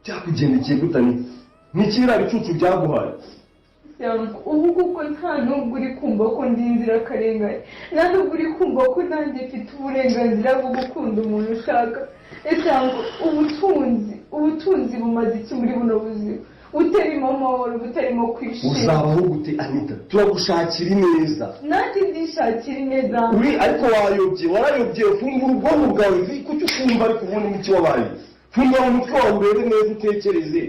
cyakugendekeye gutani nikira bicucu byaguhaye ubu kuko nta nubwo uri kumva ko ndi inzirakarengane nta nubwo uri kumva ko nanjye mfite uburenganzira bwo gukunda umuntu ushaka cyangwa ubutunzi bumaze iki muri buno buzima butarimo amahoro butarimo kwishima uzabaho gute Anita turagushakira ineza nanjye ndishakira ineza ariko warayobye fungura ubwonko bwawe kuki ukumva ariko ubundi n'iki wabaye fungura umutwe wawe urebe neza utekereze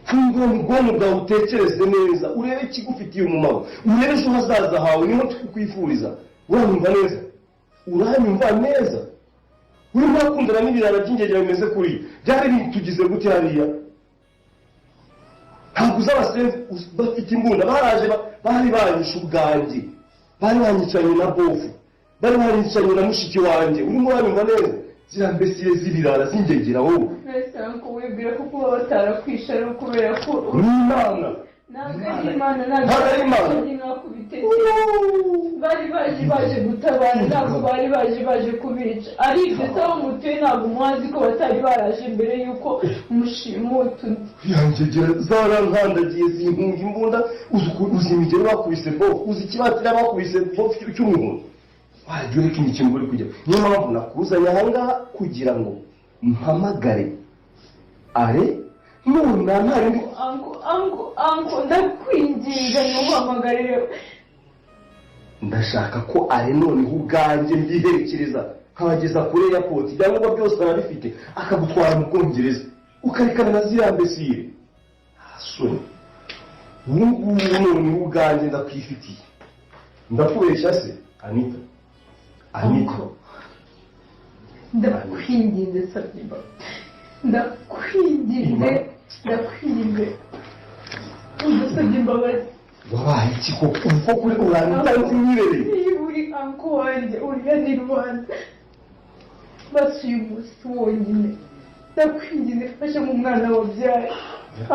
fungura ubwonko bwawe utekereze neza urebe ikigufitiye umumaro urebe ejo hazaza hawe niho tukwifuriza uranyumva neza urimo urakundana n'ibirara by'ingegera bimeze kuri byari bitugize gute hariya ntabwo uz'abasenzi bafite imbunda baraje bari banyishe ubwanjye bari banyicanye na bofu bari banyicanye na mushiki wanjye urimo uranyumva neza ziriya mbesire z'ibirara z'ingegera wowe mbese ntabwo wibwira ko kuba batarakwishe ari ukubera ko ni Imana ntabwo ari Imana bari baje gutabara ntabwo bari baje kubica ari ibyo sawa mutuye ntabwo muhazi ko batari baraje mbere y'uko mushimutu yangegera zarankandagiye zinkunga imbunda uzi imigero bakubise bofu uzi ikibatira bakubise bofu cy'umuhondo wajya ureka ikintu uri kujya niyo mpamvu nakuzanye ahangaha kugira ngo mpamagare none ntari anko ndakwinginga ntuhamagarire ndashaka ko noneho ubwanjye mbiherekereza nkabageza kuri airport ibyangombwa byose arabifite akagutwara mu Bwongereza ukarikana na ziriya mbesire asore ubu noneho ubwanjye ndakwifitiye ndakubeshya se Anita ndakwinginze Sabiba ndakwinginze udusabye imbabazi wabaye iki koko kuri uranyita ntinyirere niba uri anko wanjye uriya ni Rwanda basi uyu munsi wonyine ndakwinginze fasha mu mwana wabyaye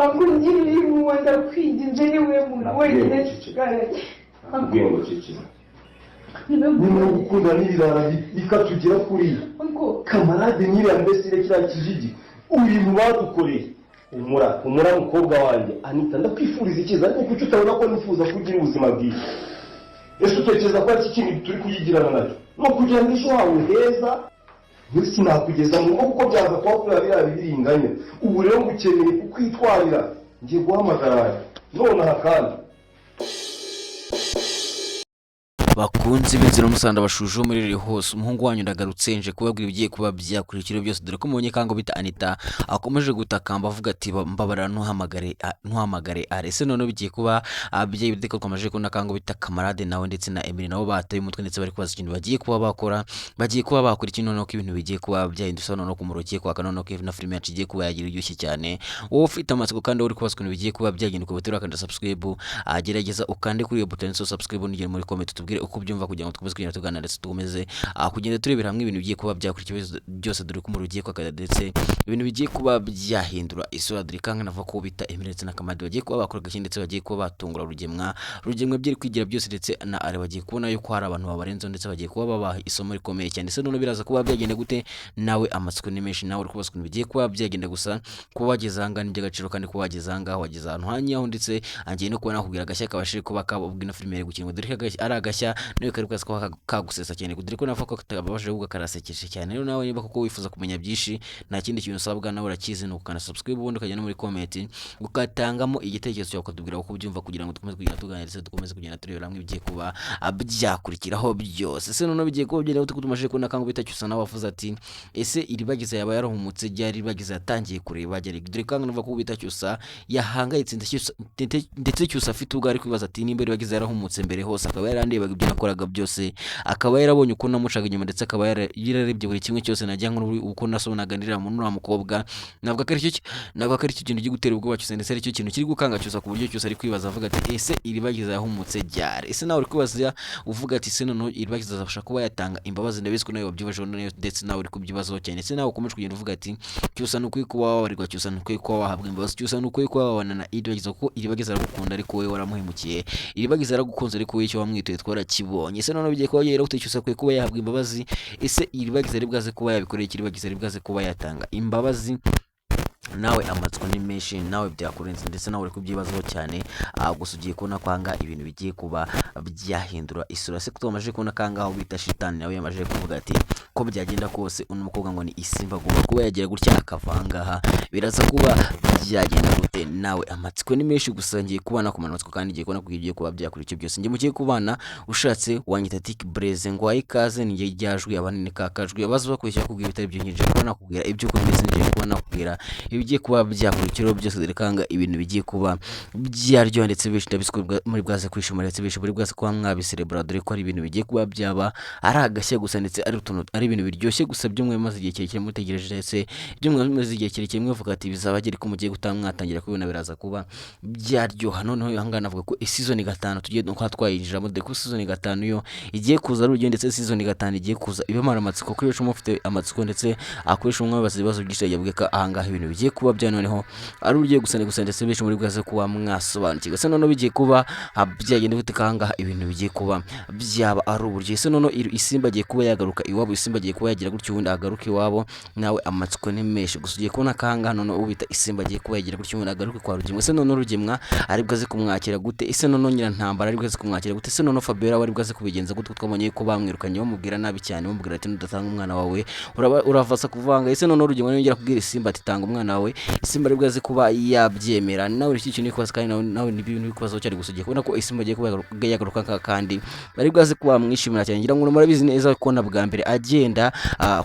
anko ngiriye impuhwe ndakwinginze niwe muntu wenyine nsigaranye ubwenge cicira niba gukunda n'ibirara bikatugira kuriya kamarade nyiriya mbesire kiriya kijiji uri mu badukoreye umura mukobwa wanjye Anita ndakwifuriza icyiza ariko kuki utabona ko nifuza kugira ubuzima bwiza ese utekereza ko iki kintu turi kuyigirana nacyo no kugira ngo ejo hawe heza mbese nakugeza mu rugo kuko byaza kuba kuri biriya biringanya ubu rero ngukeneye kukwitwarira ngiye guhamagara nonaha kandi bakunze b'inzira umusanda bashuje muri hose umuhungu wanyu ndagarutse nje kubabwira ibigiye kuba byakurikira byose dore ko mubonye kango bita Anita akomeje gutakamba avuga ati mbabara ntuhamagare ese none bigiye kuba abyeyi bideko twamaje ko nakango bita Kamarade nawe ndetse na Emile nabo bataye umutwe ndetse bari kubaza ikintu bagiye kuba bakora ikintu none ko ibintu bigiye kuba byahindutse none ko umurokiye kwa kanone ko na filime yaciye kuba yagira iryoshye cyane wowe ufite amatsiko kandi uri kubazwa ibintu bigiye kuba byahinduka batera kandi subscribe agerageza ukande kuri iyo button so subscribe nigere muri comment tubwire uko byumva kugira ngo tukomeze kugenda tuganira ndetse tukomeze kugenda turebera hamwe ibintu bigiye kuba byakurikiye byose dore ko mu rugiye kwa ndetse ibintu bigiye kuba byahindura isura dore kanga nava ko bita Emile ndetse na Kamarade bagiye kuba bakora gake ndetse bagiye kuba batungura rugemwe byiri kwigira byose ndetse na ari bagiye kubona yuko hari abantu babarenzo ndetse bagiye kuba babaha isomo rikomeye cyane ndetse none biraza kuba byagenda gute nawe amatsiko ni menshi nawe uri kubaswa bigiye kuba byagenda gusa kuba wagezanga n'iby'agaciro kandi kuba wagezanga wageza ahantu hanyaho ndetse angiye no kubona kugira agashya kabashije kuba kabubwina filime iri gukinwa dore ari agashya niwe kari kwaza ko kagusesa cyane dore ko nafa ko katabashe kugakarasekeje cyane rero nawe niba koko wifuza kumenya byinshi nta kindi kintu usabwa nawe urakizi no ukana subscribe ubundi ukajya no muri comment ukatangamo igitekerezo cyawe ukatubwira uko byumva kugira ngo dukomeze kugenda tuganira ndetse dukomeze kugenda turebera hamwe ibigiye kuba byakurikiraho byose se none bigiye kuba byera tukutumaje ko nakango bita cyusa nawe wavuze ati ese iribagiza yaba yarahumutse ryari iribagiza yatangiye kureba ryari dore kanga nava ko bita cyusa yahangayitse ndetse cyusa afite ubwo ari kwibaza ati nimba iribagiza yarahumutse mbere hose akaba yarandebaga ibyo nakoraga byose akaba yarabonye uko namucaga inyuma ndetse akaba yararebye buri kimwe cyose najya uko nasonaganirira mu nura mukobwa nabwo akari cyo kintu gitera ubwo bacyuse ndetse ari cyo kintu kiri gukanga cyusa ku buryo cyose ari kwibaza avuga ati ese iribagiza yahumutse ryari ese nawe uri kwibaza uvuga ati se none iribagiza azafasha kuba yatanga imbabazi ndabizi ko nawe wabyibaje ndetse nawe uri kubyibazaho cyane ndetse nawe ukomeje kugenda uvuga ati cyusa nuko kuba wabarirwa cyusa nuko kuba wahabwa imbabazi cyusa nuko kuba wabana na iribagiza kuko iribagiza aragukunda ariko wowe waramuhemukiye iribagiza aragukunze ariko wowe icyo wamwitoye twara yakibonye. Ese noneho bigiye kuba yera utecyusa kwe kuba yahabwa imbabazi, ese iribagiza ribwaze kuba yabikoreye ikiribagiza ribwaze kuba yatanga imbabazi. Nawe amatsiko ni menshi, nawe byakurenze ndetse nawe uri kubyibazaho cyane. Gusa ugiye kubona kwanga ibintu bigiye kuba byahindura isura. Se twamaje kubona kanga aho bita shitani nawe yamaje kuvuga ati ko byagenda kose uno mukobwa ngo ni isimba agomba kuba yagira gutya akavangaha, biraza kuba byagenda gute? Nawe amatsiko ni menshi, gusa ngiye kubana ku matsiko kandi ngiye kubona ko igiye kuba byakora icyo byose. Ngiye mugiye kubana ushatse wanyita Tik Blaze ngo ayikaze ni ryajwi abanini kakajwi abazo bakwishyura kubwira bitari byo ngiye kubona kubwira ibyo ko mbese ngiye kubona kubwira ibigiye kuba byakurikiraho byose, dore kanga ibintu bigiye kuba byaryoha ndetse benshi ndabiswe muri bwaze kwishima ndetse benshi muri bwaze kuba mwabiserebura, dore ko ari ibintu bigiye kuba byaba ari agashya gusa ndetse ari utuntu ari ibintu biryoshye gusa by'umwe maze igihe kirekire mutegereje ndetse by'umwe maze igihe kirekire mwivuga ati bizaba gere ko mugiye gutaha mwatangira kubona biraza kuba byaryoha. Noneho ihangana avuga ko season 5 tugiye no twayinjiramo, dore ko season 5 yo igiye kuza ari urugendo ndetse season 5 igiye kuza ibamara amatsiko kuri ejo mufite amatsiko ndetse akoresha umwe babaza ibibazo byinshi yavuga ko ahangaha ibintu bigiye kuba bya noneho ari ugiye gusana gusa ndetse benshi muri bwaze kuba mwasobanukirwa. Se noneho bigiye kuba byagenda gute kangaha ibintu bigiye kuba byaba ari uburyo. Se noneho isimba agiye kuba yagaruka iwabo, isimba agiye kuba yagira gutyo ubundi agaruka iwabo, nawe amatsiko ni menshi gusa ugiye kubona kangaha noneho ubita isimba agiye kuba yagira gutyo ubundi agaruka kwa Rugimwa. Se noneho Rugimwa ari bwaze kumwakira gute? Ese noneho Nyirantambara ari bwaze kumwakira gute? Se noneho Fabiola wari bwaze kubigenza gute? Twabonye ko bamwirukanye bamubwira nabi cyane, bamubwira ati nudatanga umwana wawe uravasa kuvanga. Ese noneho Rugimwa yongera kubwira isimba ati tanga umwana wawe, isimba ari bwaze kuba yabyemera. Nawe iki kintu kwaza kandi nawe ni bintu bikwazo cyari gusugiye kubona ko isimba agiye kuba yagaruka kandi bari bwaze kuba mwishimira cyane. Ngira ngo murabizi neza ko na bwa mbere agenda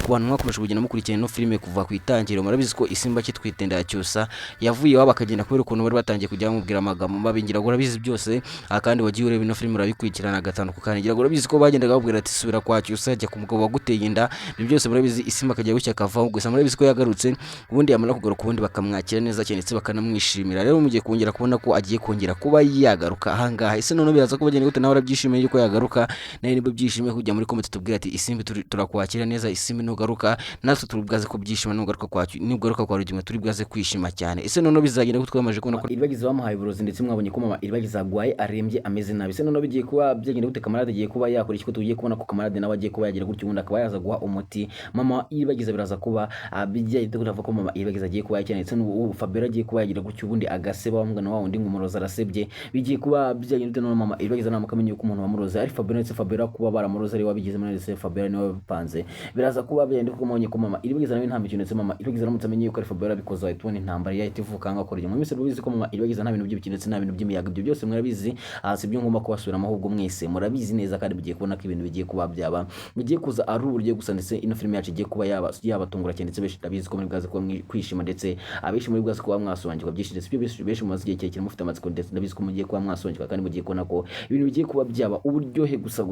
ku bantu mwakomeje kugenda mukurikirana no filime kuva ku itangiriro, murabizi ko isimba kitwitenda cyusa yavuye waba akagenda kubera ukuntu bari batangiye kujya bamubwira amagambo mabi. Ngira ngo urabizi byose kandi wagiye ureba ino filime urabikurikirana gatandukanye kandi ngira ngo urabizi ko bagendaga babwira ati subira kwa cyusa jya ku mugabo waguteye inda. Ibyo byose murabizi isimba akajya gucya akavaho, gusa murabizi ko yagarutse ubundi yamara kugaruka ubundi bakamwakira neza cyane ndetse bakanamwishimira. Rero mugiye kongera kubona ko agiye kongera kuba yagaruka ahangaha. Ese noneho biraza kuba gute? Nawe urabyishimiye yuko yagaruka, nawe niba byishimiye kujya muri comment tubwira ati isimbi turakwakira neza, isimbi nugaruka natwe turubwaze ko byishima, nugaruka kwa Rugimwa turibwaze kwishima cyane. Ese noneho bizagenda gute? Twamaje kubona ko iribagiza bamuhaye uburozi ndetse mwabonye ko mama iribagiza agwaye arembye ameze nabi. Ese noneho bigiye kuba byagenda gute? Kamarade agiye kuba yakora iki? Ko tugiye kubona ko Kamarade nawe agiye kuba yagira gutyo ubundi akaba yaza guha umuti mama iribagiza. Biraza kuba bijyanye gute ko mama iribagiza agiye kuba yakira ndetse n'ubu Fabiola agiye kuba yagira gutyo ubundi agaseba bamugana wa wundi ngo umuroza arasebye. Bigiye kuba byagenda gute? None mama iribagiza namukamenya yuko umuntu wamuroza ari Fabiola ndetse Fabiola kuba baramuroza ari wabigize muri ndetse Fabiola niwe wabipanze. Biraza kuba byagenda ko mubonye ko mama iribagiza nawe nta mikino ndetse mama iribagiza aramutse amenye yuko ari Fabiola bikoze ahita ubona intambara yahita ivuka ngo akora. Mwese mubizi ko mama iribagiza nta bintu by'ibikino ndetse nta bintu by'imiyaga, ibyo byose murabizi. Si byo ngomba kubasubiramo ahubwo mwese murabizi neza kandi bigiye kubona ko ibintu bigiye kuba byaba bigiye kuza ari uburyo gusa ndetse ino filime yacu igiye kuba yabatungura cyane ndetse benshi ndabizi ko muri bwaze kuba kwishima ndetse abenshi muri bwaze kuba mwasobanukirwa byinshi ndetse ibyo benshi mumaze igihe kirekire mufite amatsiko ndetse ndabizi ko mugiye kuba mwasobanukirwa kandi mugiye kubona ko ibintu bigiye kuba byaba uburyohe gusa.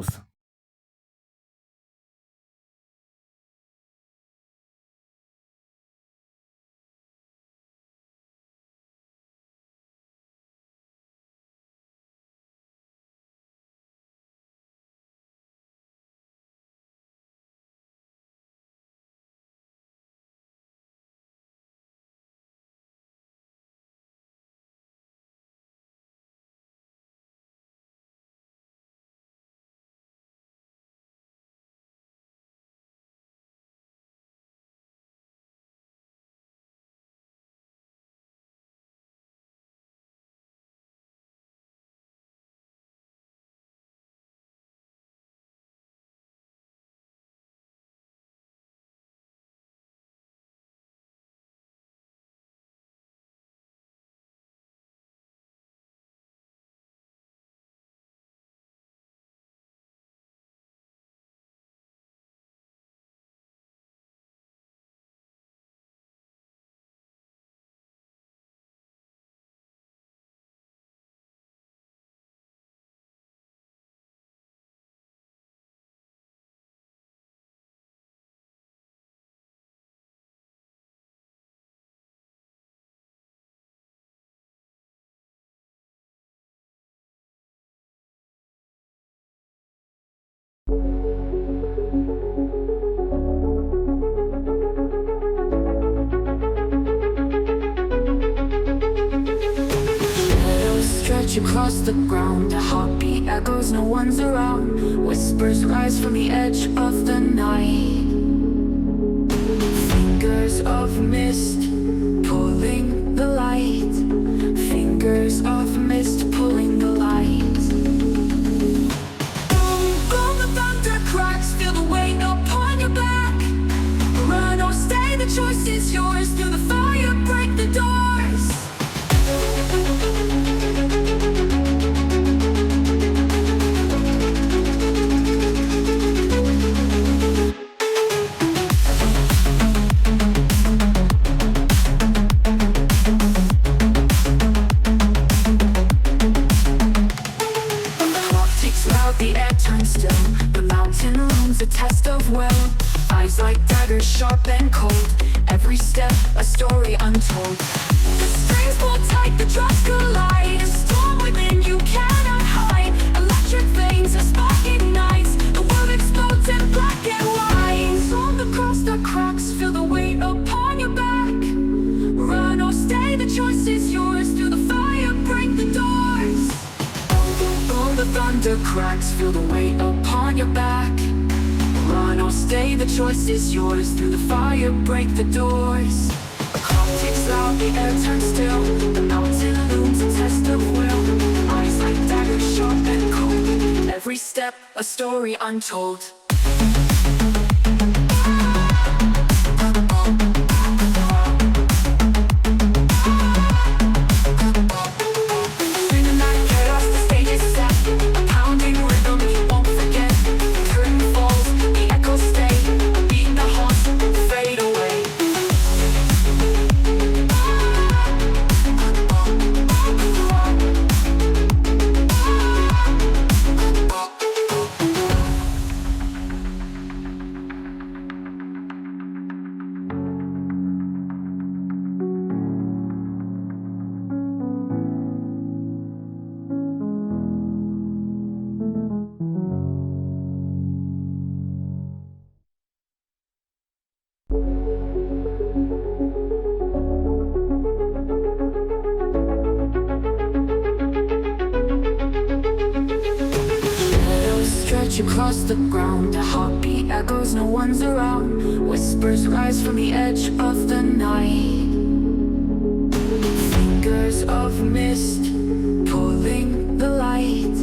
stretch across the ground. A heartbeat echoes, no one's around. Whispers rise from the edge of the night. Fingers of mist pulling the light. Fingers of mist pulling the light. Boom, boom, the thunder cracks. Feel the weight upon your back. Run or stay, the choice is yours. Through the fire, break the doors. The air turns still. The mountain looms a test of will. Eyes like daggers, sharp and cold. Every step a story untold. The strings pull tight, the drums collide. A storm within you cannot hide. Electric veins, a spark ignites. The world explodes in black and white. Song across the cracks, feel the weight upon your back. Run or stay, the choice is yours. Through the fire, break the doors. Boom, the thunder cracks, feel the weight upon your back. Run or stay, the choice is yours. Through the fire, break the doors. A clock ticks loud, the air turns still. The mountain looms a test of will. Eyes like daggers, sharp and cold. Every step a story untold. Across the ground, a heartbeat echoes, no one's around. Whispers rise from the edge of the night. Fingers of mist pulling the light.